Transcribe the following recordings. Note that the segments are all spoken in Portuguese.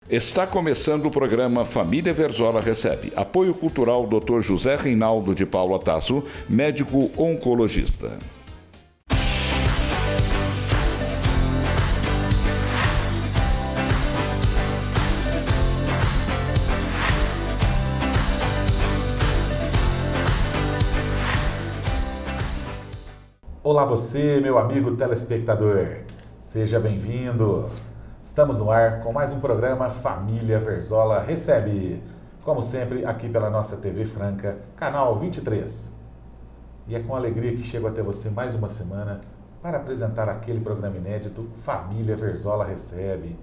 Está começando o programa Família Verzola Recebe. Apoio cultural Dr. José Reinaldo de Paula Tasso, médico oncologista. Olá você, meu amigo telespectador. Seja bem-vindo. Estamos no ar com mais um programa Família Verzola Recebe. Como sempre, aqui pela nossa TV Franca, canal 23. E é com alegria que chego até você mais uma semana para apresentar aquele programa inédito Família Verzola Recebe.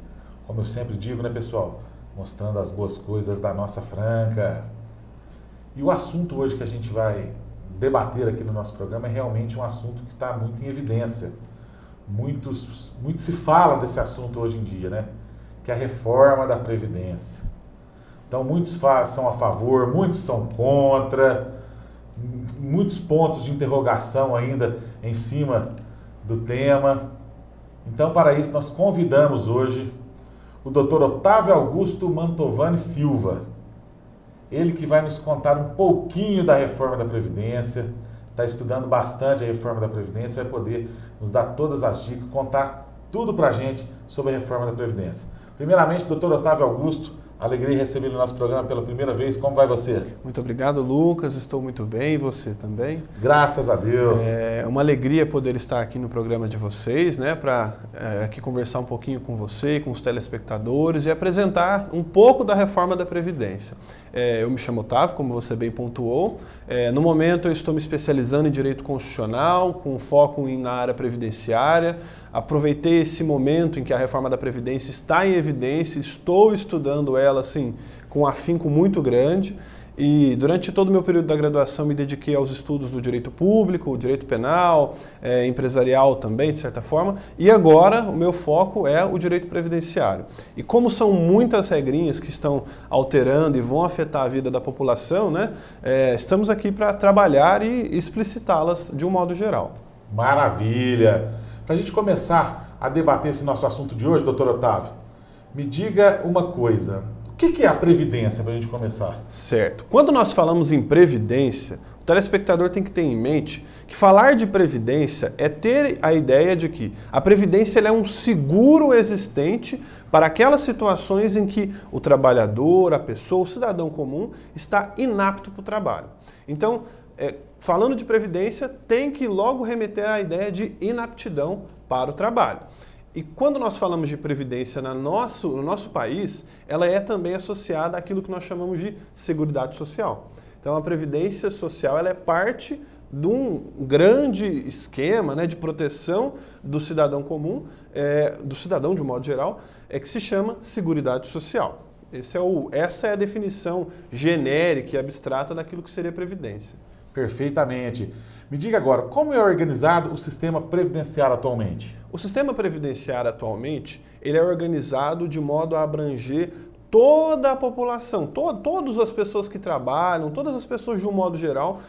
Como eu sempre digo, né, pessoal? Mostrando as boas coisas da nossa Franca. E o assunto hoje que a gente vai debater aqui no nosso programa é realmente um assunto que está muito em evidência. Muito se fala desse assunto hoje em dia, né? Que é a reforma da Previdência. Então, muitos são a favor, muitos são contra, muitos pontos de interrogação ainda em cima do tema. Então, para isso, nós convidamos hoje o Dr. Otávio Augusto Mantovani Silva. Ele que vai nos contar um pouquinho da reforma da Previdência, está estudando bastante a reforma da Previdência, vai poder nos dar todas as dicas, contar tudo para a gente sobre a reforma da Previdência. Primeiramente, doutor Otávio Augusto, alegria em recebê-lo no nosso programa pela primeira vez. Como vai você? Muito obrigado, Lucas. Estou muito bem. E você também? Graças a Deus. É uma alegria poder estar aqui no programa de vocês, né? Para aqui conversar um pouquinho com você, com os telespectadores e apresentar um pouco da reforma da Previdência. Eu me chamo Otávio, como você bem pontuou. No momento eu estou me especializando em Direito Constitucional, com foco na área previdenciária. Aproveitei esse momento em que a reforma da Previdência está em evidência, estou estudando ela assim, com um afinco muito grande. E durante todo o meu período da graduação me dediquei aos estudos do direito público, direito penal, empresarial também, de certa forma. E agora o meu foco é o direito previdenciário. E como são muitas regrinhas que estão alterando e vão afetar a vida da população, né, estamos aqui para trabalhar e explicitá-las de um modo geral. Maravilha! Para a gente começar a debater esse nosso assunto de hoje, doutor Otávio, me diga uma coisa. O que é a Previdência, para a gente começar? Certo. Quando nós falamos em Previdência, o telespectador tem que ter em mente que falar de Previdência é ter a ideia de que a Previdência ela é um seguro existente para aquelas situações em que o trabalhador, a pessoa, o cidadão comum está inapto para o trabalho. Então, falando de Previdência, tem que logo remeter à ideia de inaptidão para o trabalho. E quando nós falamos de Previdência no nosso país, ela é também associada àquilo que nós chamamos de Seguridade Social. Então, a Previdência Social ela é parte de um grande esquema, né, de proteção do cidadão comum, do cidadão de um modo geral, que se chama Seguridade Social. Essa é a definição genérica e abstrata daquilo que seria Previdência. Perfeitamente. Me diga agora, como é organizado o sistema previdenciário atualmente? O sistema previdenciário atualmente, ele é organizado de modo a abranger toda a população, todas as pessoas que trabalham, todas as pessoas de um modo geral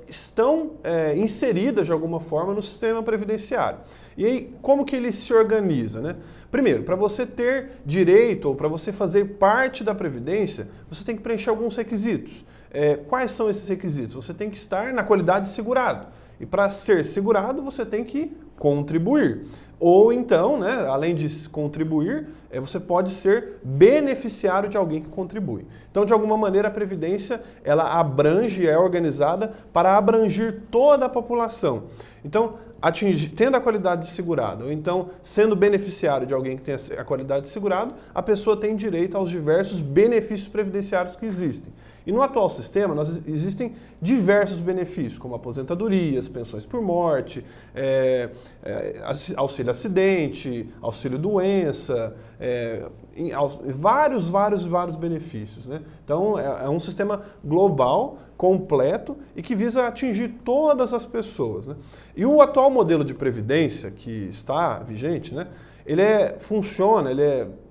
estão inseridas de alguma forma no sistema previdenciário. E aí, como que ele se organiza, né? Primeiro, para você ter direito ou para você fazer parte da Previdência, você tem que preencher alguns requisitos. Quais são esses requisitos? Você tem que estar na qualidade de segurado. E para ser segurado, você tem que contribuir. Ou então, né, além de contribuir, você pode ser beneficiário de alguém que contribui. Então, de alguma maneira, a Previdência ela abrange, é organizada para abranger toda a população. Então, tendo a qualidade de segurado, ou então sendo beneficiário de alguém que tem a qualidade de segurado, a pessoa tem direito aos diversos benefícios previdenciários que existem. E no atual sistema, existem diversos benefícios, como aposentadorias, pensões por morte, auxílio acidente, auxílio doença, vários benefícios, né? Então, é um sistema global, completo e que visa atingir todas as pessoas, né? E o atual modelo de previdência que está vigente, né, ele é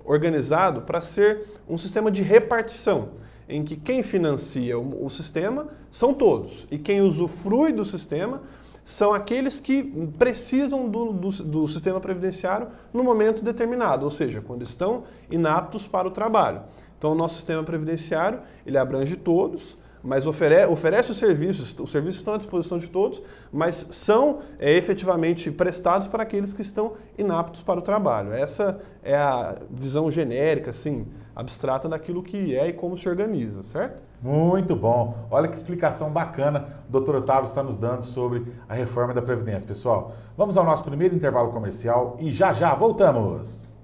organizado para ser um sistema de repartição, em que quem financia o sistema são todos e quem usufrui do sistema são aqueles que precisam do sistema previdenciário no momento determinado, ou seja, quando estão inaptos para o trabalho. Então, o nosso sistema previdenciário, ele abrange todos, mas oferece os serviços estão à disposição de todos, mas são efetivamente prestados para aqueles que estão inaptos para o trabalho. Essa é a visão genérica, assim, abstrata daquilo que é e como se organiza, certo? Muito bom. Olha que explicação bacana o Dr. Otávio está nos dando sobre a reforma da Previdência. Pessoal, vamos ao nosso primeiro intervalo comercial e já já voltamos.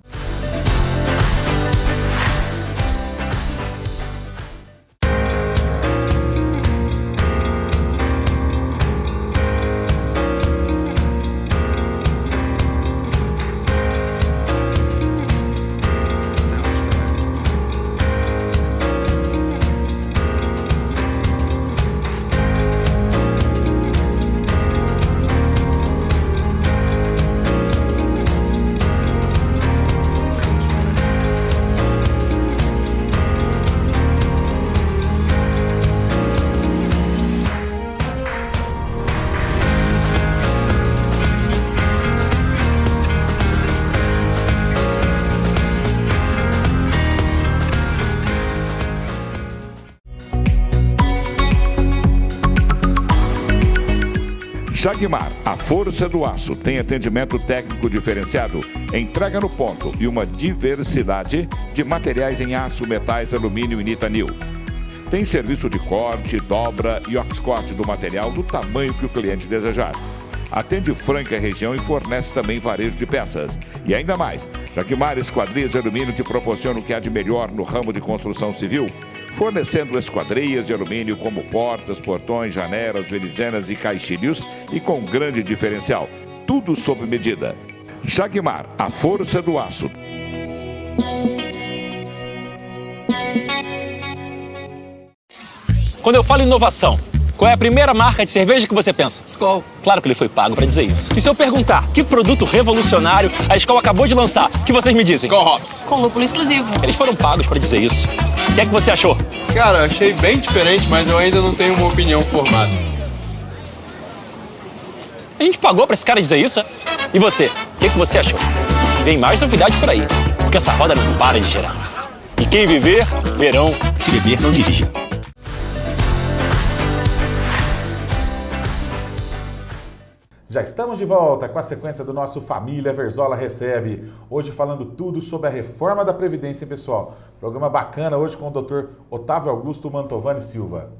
Jagmar, a força do aço, tem atendimento técnico diferenciado, entrega no ponto e uma diversidade de materiais em aço, metais, alumínio e nitanil. Tem serviço de corte, dobra e oxcorte do material do tamanho que o cliente desejar. Atende Franca região e fornece também varejo de peças. E ainda mais, Jagmar Esquadrias de Alumínio te proporciona o que há de melhor no ramo de construção civil, fornecendo esquadrias de alumínio como portas, portões, janelas, venezianas e caixilhos e com grande diferencial, tudo sob medida. Jagmar, a força do aço. Quando eu falo inovação, qual é a primeira marca de cerveja que você pensa? Skol. Claro que ele foi pago para dizer isso. E se eu perguntar que produto revolucionário a Skol acabou de lançar, o que vocês me dizem? Skol Hops. Com lúpulo exclusivo. Eles foram pagos para dizer isso. O que é que você achou? Cara, achei bem diferente, mas eu ainda não tenho uma opinião formada. A gente pagou para esse cara dizer isso? E você? O que você achou? Vem mais novidade por aí, porque essa roda não para de girar. E quem viver, verão. Se beber, não dirige. Já estamos de volta com a sequência do nosso Família Verzola Recebe. Hoje falando tudo sobre a reforma da Previdência, pessoal. Programa bacana hoje com o Dr. Otávio Augusto Mantovani Silva.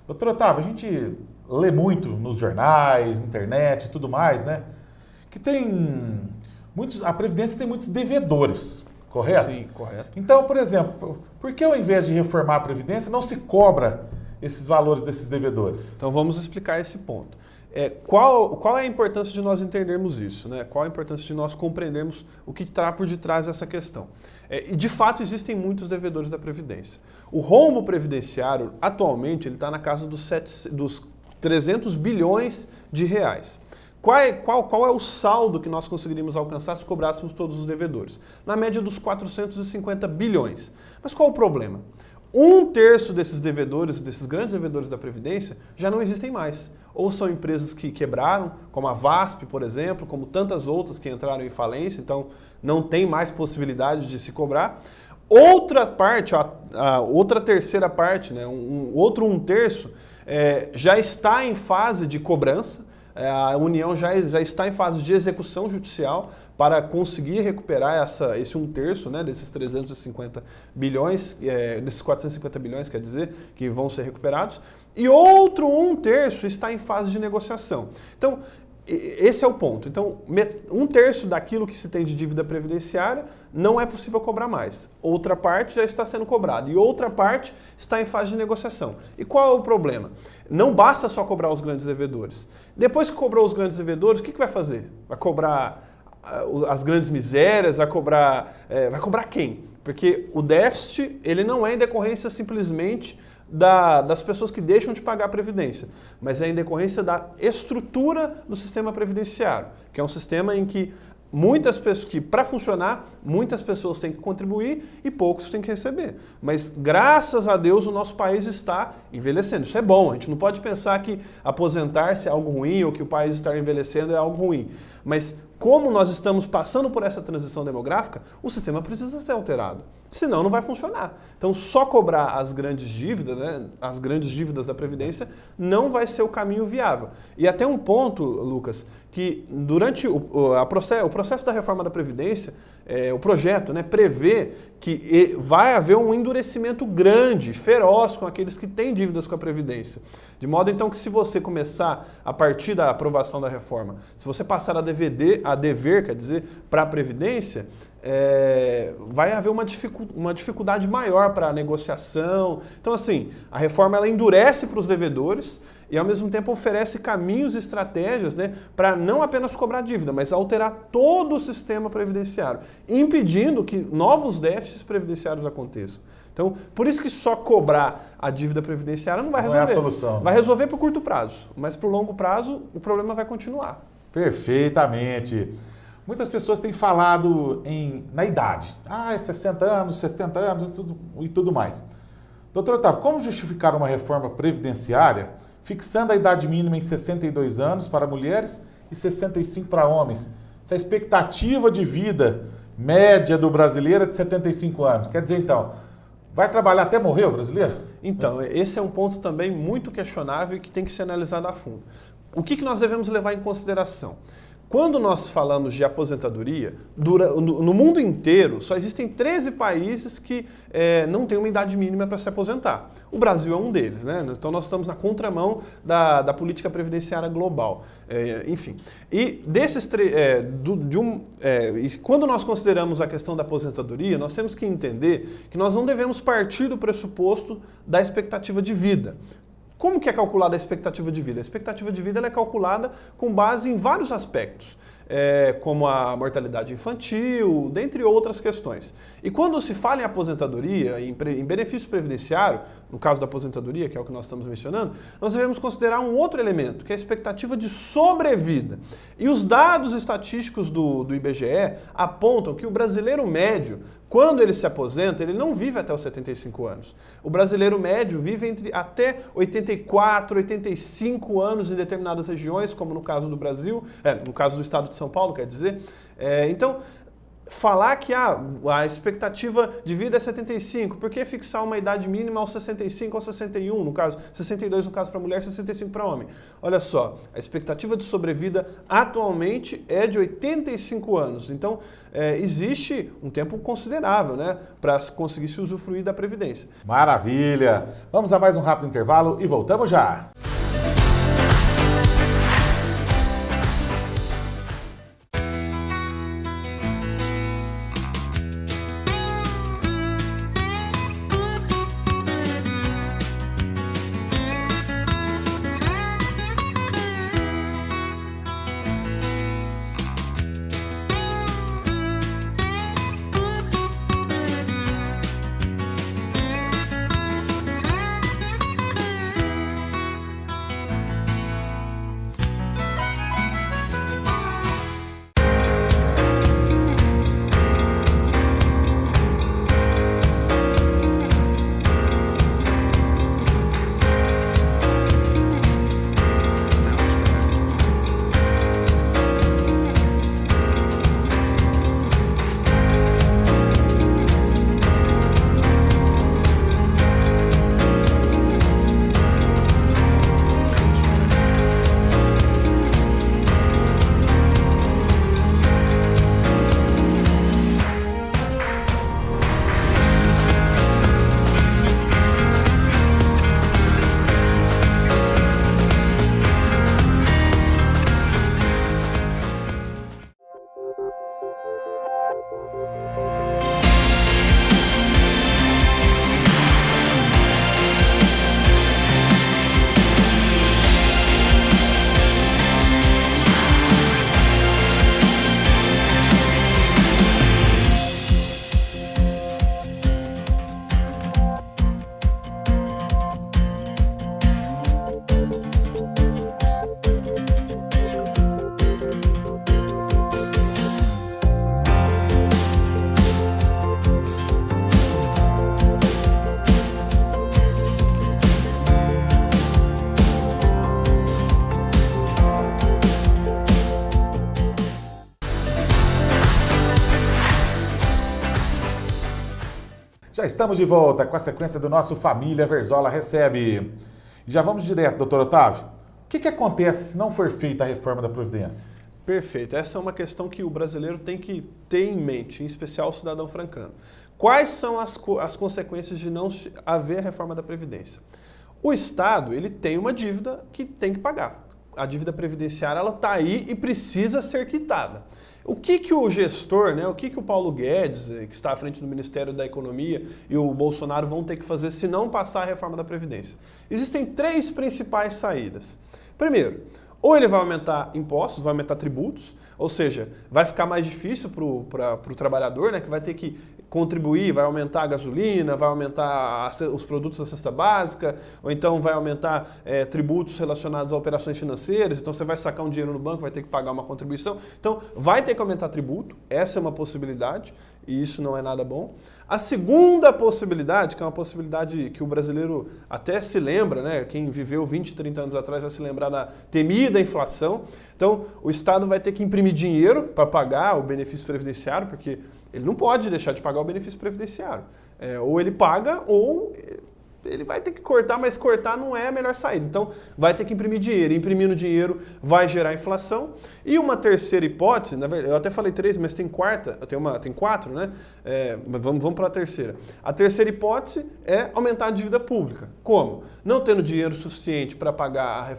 Dr. Otávio, a gente lê muito nos jornais, internet e tudo mais, né? Que tem a Previdência tem muitos devedores, correto? Sim, correto. Então, por exemplo, por que ao invés de reformar a Previdência não se cobra esses valores desses devedores? Então vamos explicar esse ponto. Qual é a importância de nós entendermos isso, né? Qual a importância de nós compreendermos o que está por detrás dessa questão? E de fato existem muitos devedores da Previdência. O rombo previdenciário, atualmente, ele está na casa dos 300 bilhões de reais. Qual é o saldo que nós conseguiríamos alcançar se cobrássemos todos os devedores? Na média dos 450 bilhões. Mas qual o problema? 1/3 desses devedores, desses grandes devedores da Previdência, já não existem mais. Ou são empresas que quebraram, como a VASP, por exemplo, como tantas outras que entraram em falência, então não tem mais possibilidade de se cobrar. Outra parte, a outra terceira parte, né, outro 1/3, já está em fase de cobrança. A União já está em fase de execução judicial para conseguir recuperar esse 1/3, né, desses 350 bilhões, desses 450 bilhões, quer dizer, que vão ser recuperados. E outro 1/3 está em fase de negociação. Então, esse é o ponto. Então, 1/3 daquilo que se tem de dívida previdenciária não é possível cobrar mais. Outra parte já está sendo cobrada e outra parte está em fase de negociação. E qual é o problema? Não basta só cobrar os grandes devedores. Depois que cobrou os grandes devedores, o que vai fazer? Vai cobrar as grandes misérias? Vai cobrar quem? Porque o déficit ele não é em decorrência simplesmente das pessoas que deixam de pagar a Previdência, mas é em decorrência da estrutura do sistema previdenciário, que é um sistema em que muitas pessoas que, para funcionar, muitas pessoas têm que contribuir e poucos têm que receber. Mas, graças a Deus, o nosso país está envelhecendo. Isso é bom. A gente não pode pensar que aposentar-se é algo ruim ou que o país estar envelhecendo é algo ruim. Mas, como nós estamos passando por essa transição demográfica, o sistema precisa ser alterado. Senão não vai funcionar. Então, só cobrar as grandes dívidas, né, as grandes dívidas da Previdência, não vai ser o caminho viável. E até um ponto, Lucas, que durante o processo da reforma da Previdência, o projeto, né, prevê que vai haver um endurecimento grande, feroz com aqueles que têm dívidas com a Previdência. De modo, então, que se você começar, a partir da aprovação da reforma, se você passar a dever, quer dizer, para a Previdência, vai haver uma dificuldade maior para a negociação. Então, assim, a reforma ela endurece para os devedores e, ao mesmo tempo, oferece caminhos e estratégias, né, para não apenas cobrar dívida, mas alterar todo o sistema previdenciário, impedindo que novos déficits previdenciários aconteçam. Então, por isso que só cobrar a dívida previdenciária não vai resolver. Não é a solução. Vai resolver para o curto prazo, mas para o longo prazo o problema vai continuar. Perfeitamente. Muitas pessoas têm falado na idade. 60 anos, 70 anos e tudo mais. Doutor Otávio, como justificar uma reforma previdenciária fixando a idade mínima em 62 anos para mulheres e 65 para homens? Se a expectativa de vida média do brasileiro é de 75 anos. Quer dizer, então, vai trabalhar até morrer o brasileiro? Então, esse é um ponto também muito questionável e que tem que ser analisado a fundo. O que nós devemos levar em consideração? Quando nós falamos de aposentadoria, no mundo inteiro só existem 13 países que não têm uma idade mínima para se aposentar. O Brasil é um deles, né? Então nós estamos na contramão da política previdenciária global. Enfim, e desses quando nós consideramos a questão da aposentadoria, nós temos que entender que nós não devemos partir do pressuposto da expectativa de vida. Como que é calculada a expectativa de vida? A expectativa de vida ela é calculada com base em vários aspectos, como a mortalidade infantil, dentre outras questões. E quando se fala em aposentadoria, em benefício previdenciário, no caso da aposentadoria, que é o que nós estamos mencionando, nós devemos considerar um outro elemento, que é a expectativa de sobrevida. E os dados estatísticos do IBGE apontam que o brasileiro médio, quando ele se aposenta, ele não vive até os 75 anos. O brasileiro médio vive até 84, 85 anos em determinadas regiões, como no caso do Brasil, no caso do estado de São Paulo, quer dizer. Então, falar que a expectativa de vida é 75, por que fixar uma idade mínima aos 65 ou 61, no caso, 62 no caso para mulher, 65 para homem? Olha só, a expectativa de sobrevida atualmente é de 85 anos, então existe um tempo considerável, né, para conseguir se usufruir da Previdência. Maravilha! Vamos a mais um rápido intervalo e voltamos já! Já estamos de volta com a sequência do nosso Família Verzola Recebe. Já vamos direto, doutor Otávio. O que acontece se não for feita a reforma da Previdência? Perfeito. Essa é uma questão que o brasileiro tem que ter em mente, em especial o cidadão francano. Quais são as consequências de não haver a reforma da Previdência? O Estado, ele tem uma dívida que tem que pagar. A dívida previdenciária, ela está aí e precisa ser quitada. O que o gestor, né, o que o Paulo Guedes, que está à frente do Ministério da Economia, e o Bolsonaro vão ter que fazer se não passar a reforma da Previdência? Existem 3 principais saídas. Primeiro, ou ele vai aumentar impostos, vai aumentar tributos, ou seja, vai ficar mais difícil para o trabalhador, né, que vai ter que contribuir, vai aumentar a gasolina, vai aumentar os produtos da cesta básica, ou então vai aumentar tributos relacionados a operações financeiras, então você vai sacar um dinheiro no banco, vai ter que pagar uma contribuição. Então, vai ter que aumentar tributo, essa é uma possibilidade, e isso não é nada bom. A segunda possibilidade, que é uma possibilidade que o brasileiro até se lembra, né? Quem viveu 20, 30 anos atrás vai se lembrar da temida inflação. Então, o Estado vai ter que imprimir dinheiro para pagar o benefício previdenciário, porque ele não pode deixar de pagar o benefício previdenciário. Ou ele paga, ou ele vai ter que cortar, mas cortar não é a melhor saída. Então, vai ter que imprimir dinheiro. Imprimindo dinheiro vai gerar inflação. E uma terceira hipótese, na verdade, eu até falei 3, mas tem 4, né? Mas vamos para a terceira. A terceira hipótese é aumentar a dívida pública. Como? Não tendo dinheiro suficiente para pagar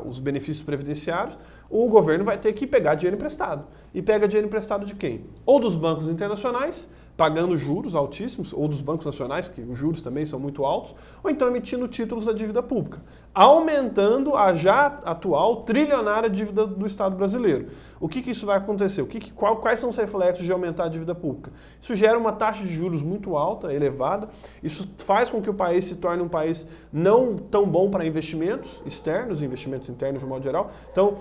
os benefícios previdenciários, o governo vai ter que pegar dinheiro emprestado. E pega dinheiro emprestado de quem? Ou dos bancos internacionais, pagando juros altíssimos, ou dos bancos nacionais, que os juros também são muito altos, ou então emitindo títulos da dívida pública, aumentando a já atual trilionária dívida do Estado brasileiro. O que isso vai acontecer? Quais são os reflexos de aumentar a dívida pública? Isso gera uma taxa de juros muito alta, elevada, isso faz com que o país se torne um país não tão bom para investimentos externos, investimentos internos de modo geral. Então,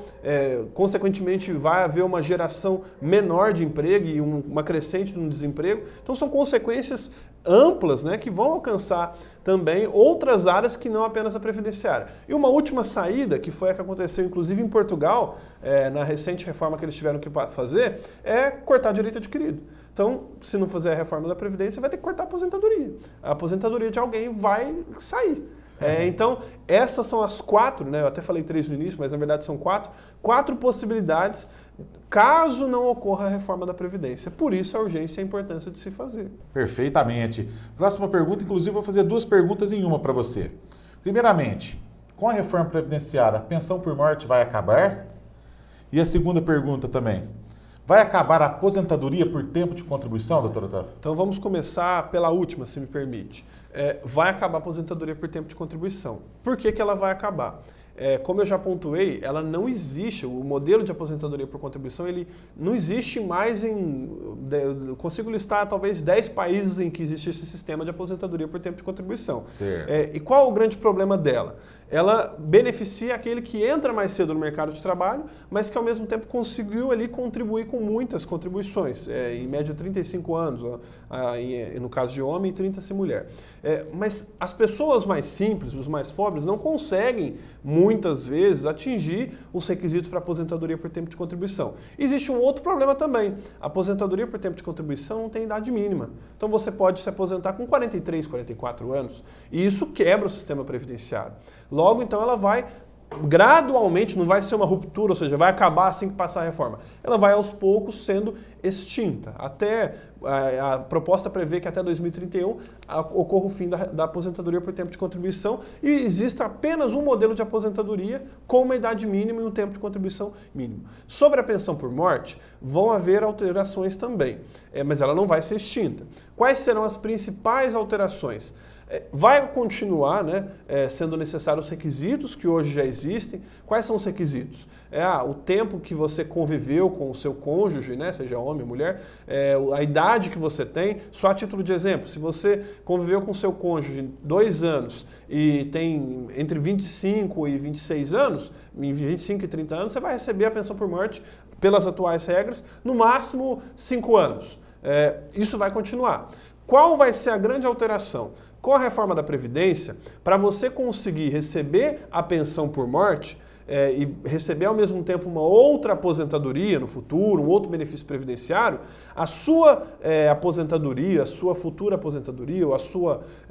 consequentemente, vai haver uma geração menor de emprego e uma crescente no desemprego. Então, são consequências amplas, né, que vão alcançar também outras áreas que não apenas a previdenciária. E uma última saída, que foi a que aconteceu inclusive em Portugal, na recente reforma que eles tiveram que fazer, é cortar direito adquirido. Então, se não fazer a reforma da Previdência, vai ter que cortar a aposentadoria. A aposentadoria de alguém vai sair. Então, essas são as 4, né? Eu até falei 3 no início, mas na verdade são 4 possibilidades caso não ocorra a reforma da Previdência. Por isso a urgência e a importância de se fazer. Perfeitamente. Próxima pergunta, inclusive vou fazer 2 perguntas em uma para você. Primeiramente, com a reforma previdenciária, a pensão por morte vai acabar? E a segunda pergunta também, vai acabar a aposentadoria por tempo de contribuição, doutor Otávio? Então vamos começar pela última, se me permite. Vai acabar a aposentadoria por tempo de contribuição. Por que ela vai acabar? Como eu já pontuei, ela não existe, o modelo de aposentadoria por contribuição, ele não existe mais eu consigo listar talvez 10 países em que existe esse sistema de aposentadoria por tempo de contribuição. Certo. E qual o grande problema dela? Ela beneficia aquele que entra mais cedo no mercado de trabalho, mas que ao mesmo tempo conseguiu ali contribuir com muitas contribuições, em média 35 anos, no caso de homem, e 30 se mulher. Mas as pessoas mais simples, os mais pobres, não conseguem muitas vezes atingir os requisitos para aposentadoria por tempo de contribuição. Existe um outro problema também. A aposentadoria por tempo de contribuição não tem idade mínima. Então você pode se aposentar com 43, 44 anos e isso quebra o sistema previdenciário. Logo, então, ela vai gradualmente, não vai ser uma ruptura, ou seja, vai acabar assim que passar a reforma. Ela vai aos poucos sendo extinta. Até a proposta prevê que até 2031 ocorra o fim da aposentadoria por tempo de contribuição e exista apenas um modelo de aposentadoria com uma idade mínima e um tempo de contribuição mínimo. Sobre a pensão por morte, vão haver alterações também, mas ela não vai ser extinta. Quais serão as principais alterações? Vai continuar, né, sendo necessários os requisitos que hoje já existem. Quais são os requisitos? O tempo que você conviveu com o seu cônjuge, né, seja homem ou mulher, a idade que você tem. Só a título de exemplo, se você conviveu com o seu cônjuge 2 anos e tem entre 25 e 26 anos, em 25 e 30 anos, você vai receber a pensão por morte, pelas atuais regras, no máximo 5 anos. Isso vai continuar. Qual vai ser a grande alteração? Com a reforma da Previdência, para você conseguir receber a pensão por morte, e receber ao mesmo tempo uma outra aposentadoria no futuro, um outro benefício previdenciário, a sua aposentadoria, a sua futura aposentadoria ou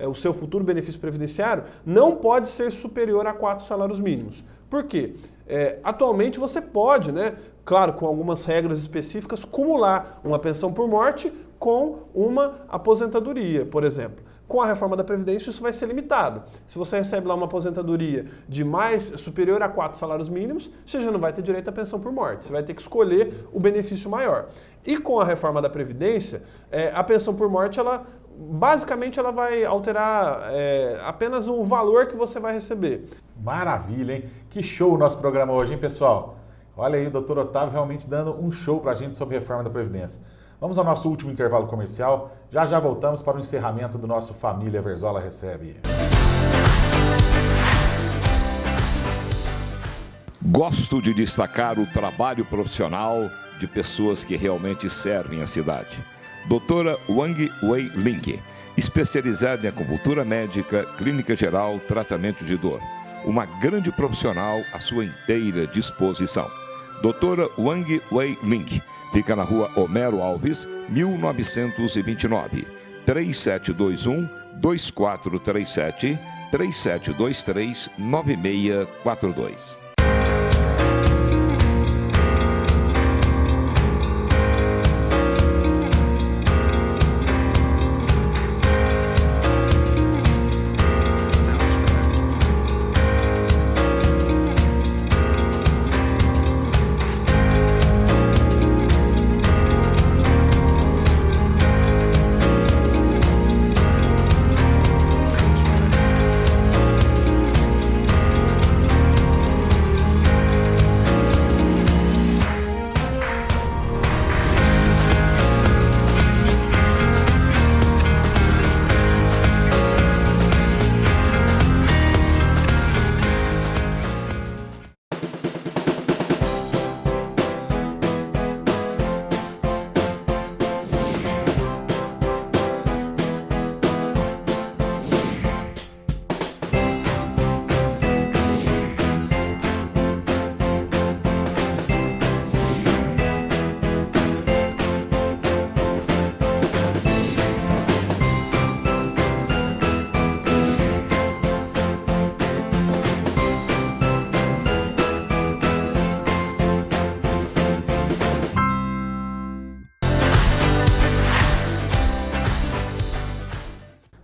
o seu futuro benefício previdenciário não pode ser superior a 4 salários mínimos. Por quê? Atualmente você pode, né, claro, com algumas regras específicas, cumular uma pensão por morte com uma aposentadoria, por exemplo. Com a reforma da Previdência isso vai ser limitado. Se você recebe lá uma aposentadoria superior a 4 salários mínimos, você já não vai ter direito à pensão por morte. Você vai ter que escolher o benefício maior. E com a reforma da Previdência, a pensão por morte, basicamente ela vai alterar apenas o valor que você vai receber. Maravilha, hein? Que show o nosso programa hoje, hein, pessoal? Olha aí, o doutor Otávio realmente dando um show pra gente sobre a reforma da Previdência. Vamos ao nosso último intervalo comercial. Já já voltamos para o encerramento do nosso Família Verzola Recebe. Gosto de destacar o trabalho profissional de pessoas que realmente servem a cidade. Doutora Wang Wei Ling, especializada em acupuntura médica, clínica geral, tratamento de dor. Uma grande profissional à sua inteira disposição. Doutora Wang Wei Ling, fica na rua Homero Alves, 1929, 3721-2437, 3723-9642.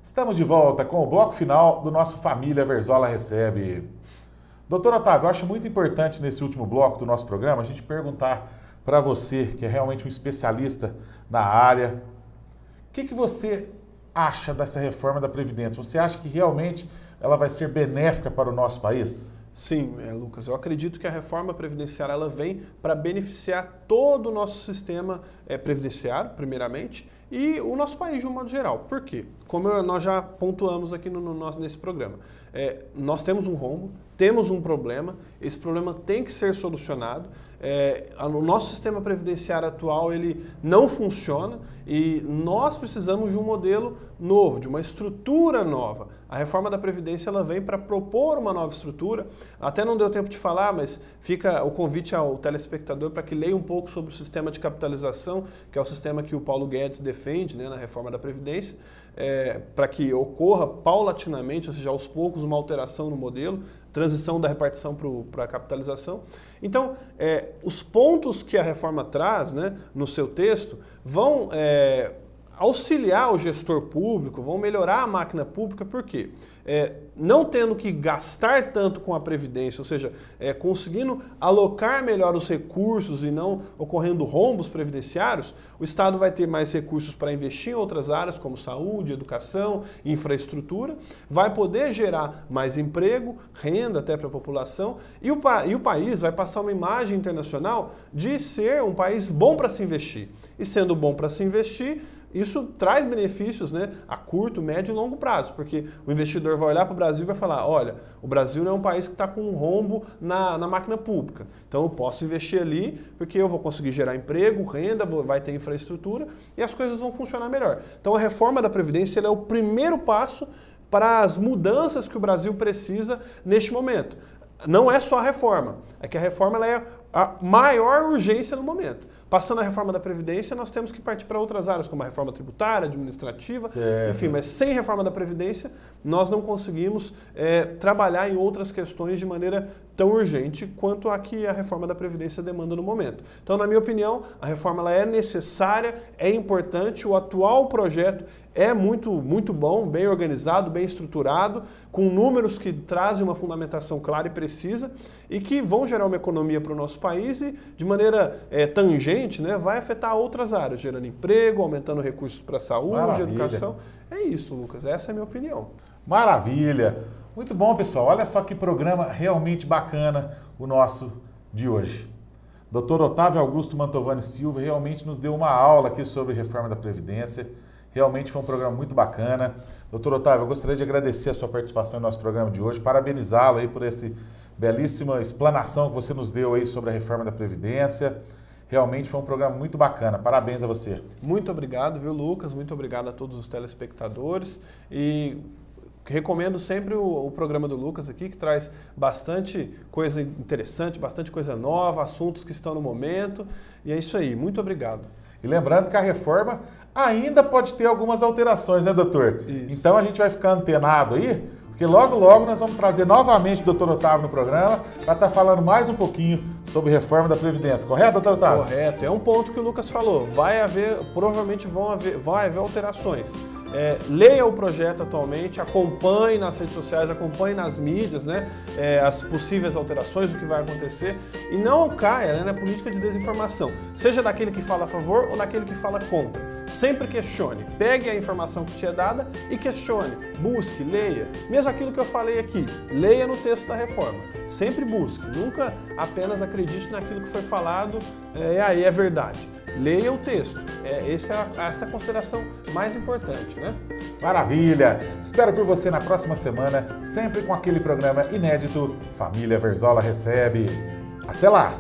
Estamos de volta com o bloco final do nosso Família Verzola Recebe. Doutor Otávio, eu acho muito importante nesse último bloco do nosso programa a gente perguntar para você, que é realmente um especialista na área, o que você acha dessa reforma da Previdência? Você acha que realmente ela vai ser benéfica para o nosso país? Sim, Lucas, eu acredito que a reforma previdenciária ela vem para beneficiar todo o nosso sistema previdenciário, primeiramente, e o nosso país de um modo geral. Por quê? Como nós já pontuamos aqui nesse programa, nós temos um rombo, temos um problema, esse problema tem que ser solucionado. O nosso sistema previdenciário atual ele não funciona e nós precisamos de um modelo novo, de uma estrutura nova. A reforma da Previdência ela vem para propor uma nova estrutura. Até não deu tempo de falar, mas fica o convite ao telespectador para que leia um pouco sobre o sistema de capitalização, que é o sistema que o Paulo Guedes defende, né, na reforma da Previdência, para que ocorra paulatinamente, ou seja, aos poucos, uma alteração no modelo, transição da repartição para a capitalização. Então, os pontos que a reforma traz, né, no seu texto vão auxiliar o gestor público, vão melhorar a máquina pública, por quê? Não tendo que gastar tanto com a Previdência, ou seja, conseguindo alocar melhor os recursos e não ocorrendo rombos previdenciários, o Estado vai ter mais recursos para investir em outras áreas, como saúde, educação, infraestrutura, vai poder gerar mais emprego, renda até para a população, e o país vai passar uma imagem internacional de ser um país bom para se investir. E sendo bom para se investir, isso traz benefícios, né, a curto, médio e longo prazo, porque o investidor vai olhar para o Brasil e vai falar, olha, o Brasil não é um país que está com um rombo na máquina pública, então eu posso investir ali porque eu vou conseguir gerar emprego, renda, vai ter infraestrutura e as coisas vão funcionar melhor. Então a reforma da Previdência ela é o primeiro passo para as mudanças que o Brasil precisa neste momento. não é só a reforma, é que a reforma ela é a maior urgência no momento. Passando a reforma da Previdência, nós temos que partir para outras áreas, como a reforma tributária, administrativa, certo. Enfim, mas sem reforma da Previdência, nós não conseguimos trabalhar em outras questões de maneira tão urgente quanto a que a reforma da Previdência demanda no momento. Então, na minha opinião, a reforma ela é necessária, é importante, o atual projeto é muito bom, bem organizado, bem estruturado, com números que trazem uma fundamentação clara e precisa e que vão gerar uma economia para o nosso país e, de maneira tangente, né, vai afetar outras áreas, gerando emprego, aumentando recursos para a saúde, Maravilha. educação. É isso, Lucas, essa é a minha opinião. Maravilha! Muito bom, pessoal. Olha só que programa realmente bacana o nosso de hoje. Dr. Otávio Augusto Mantovani Silva realmente nos deu uma aula aqui sobre reforma da Previdência. Realmente foi um programa muito bacana. Doutor Otávio, eu gostaria de agradecer a sua participação no nosso programa de hoje, parabenizá-lo aí por essa belíssima explanação que você nos deu aí sobre a reforma da Previdência. Realmente foi um programa muito bacana. Parabéns a você. Muito obrigado, viu, Lucas? Muito obrigado a todos os telespectadores e recomendo sempre o programa do Lucas aqui, que traz bastante coisa interessante, bastante coisa nova, assuntos que estão no momento. E é isso aí. Muito obrigado. E lembrando que a reforma ainda pode ter algumas alterações, né, doutor? Isso. Então a gente vai ficar antenado aí, porque logo nós vamos trazer novamente o doutor Otávio no programa para estar falando mais um pouquinho sobre reforma da Previdência. Correto, doutor Otávio? Correto. É um ponto que o Lucas falou. Provavelmente vai haver alterações. Leia o projeto atualmente, acompanhe nas redes sociais, acompanhe nas mídias, né, as possíveis alterações, o que vai acontecer, e não caia, né, na política de desinformação, seja daquele que fala a favor ou daquele que fala contra. Sempre questione, pegue a informação que te é dada e questione, busque, leia. Mesmo aquilo que eu falei aqui, leia no texto da reforma. Sempre busque, nunca apenas acredite naquilo que foi falado aí é verdade. Leia o texto. Essa é a consideração mais importante, né? Maravilha! Espero por você na próxima semana, sempre com aquele programa inédito Família Verzola Recebe. Até lá!